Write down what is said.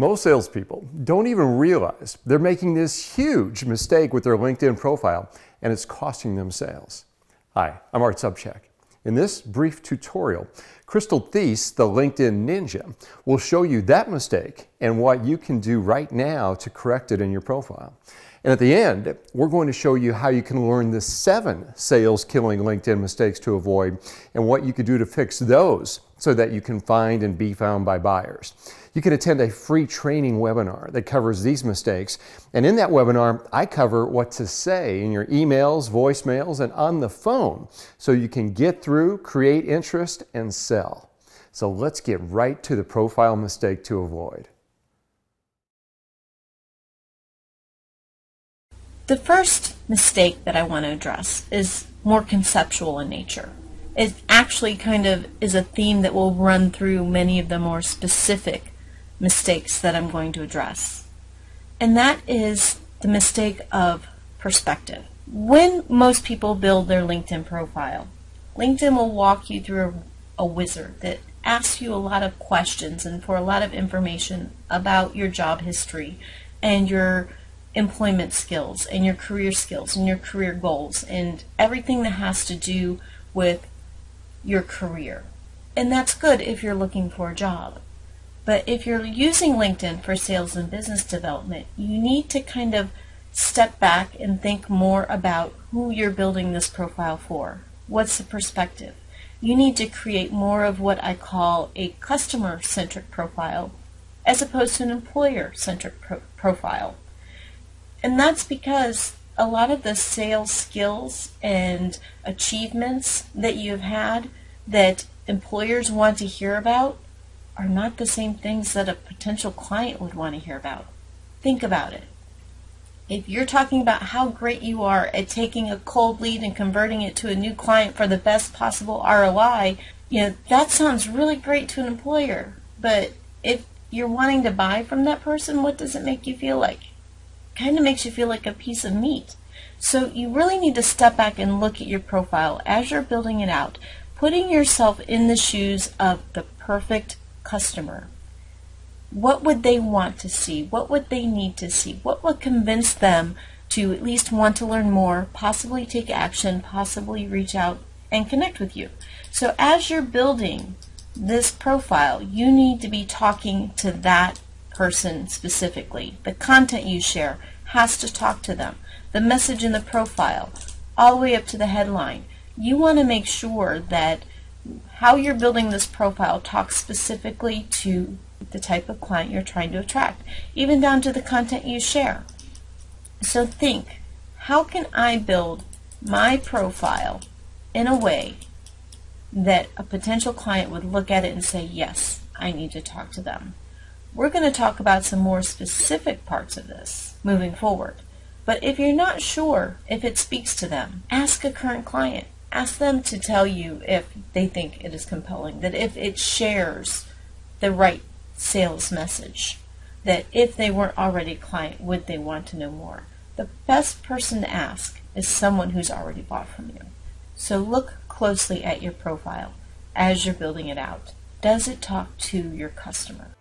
Most salespeople don't even realize they're making this huge mistake with their LinkedIn profile, and it's costing them sales. Hi, I'm Sobczak. In this brief tutorial, Crystal Thies, the LinkedIn Ninja, will show you that mistake and what you can do right now to correct it in your profile. And at the end, we're going to show you how you can learn the 7 sales-killing LinkedIn mistakes to avoid and what you can do to fix those so that you can find and be found by buyers. You can attend a free training webinar that covers these mistakes. And in that webinar, I cover what to say in your emails, voicemails, and on the phone so you can get through, create interest, and sell. So let's get right to the profile mistake to avoid. The first mistake that I want to address is more conceptual in nature. It actually kind of is a theme that will run through many of the more specific mistakes that I'm going to address. And that is the mistake of perspective. When most people build their LinkedIn profile, LinkedIn will walk you through a wizard that asks you a lot of questions and for a lot of information about your job history and your employment skills and your career goals and everything that has to do with your career. And that's good if you're looking for a job. But if you're using LinkedIn for sales and business development, you need to kind of step back and think more about who you're building this profile for. What's the perspective? You need to create more of what I call a customer-centric profile as opposed to an employer-centric profile. And that's because a lot of the sales skills and achievements that you've had that employers want to hear about are not the same things that a potential client would want to hear about. Think about it. If you're talking about how great you are at taking a cold lead and converting it to a new client for the best possible ROI, that sounds really great to an employer. But if you're wanting to buy from that person, what does it make you feel like? Kind of makes you feel like a piece of meat. So you really need to step back and look at your profile as you're building it out, putting yourself in the shoes of the perfect customer. What would they want to see? What would they need to see? What would convince them to at least want to learn more, possibly take action, possibly reach out and connect with you? So as you're building this profile, you need to be talking to that person specifically. The content you share has to talk to them. The message in the profile, all the way up to the headline. You want to make sure that how you're building this profile talks specifically to the type of client you're trying to attract, even down to the content you share. So think, how can I build my profile in a way that a potential client would look at it and say, yes, I need to talk to them? We're going to talk about some more specific parts of this moving forward. But if you're not sure if it speaks to them, ask a current client. Ask them to tell you if they think it is compelling, that if it shares the right sales message, that if they weren't already a client, would they want to know more? The best person to ask is someone who's already bought from you. So look closely at your profile as you're building it out. Does it talk to your customer?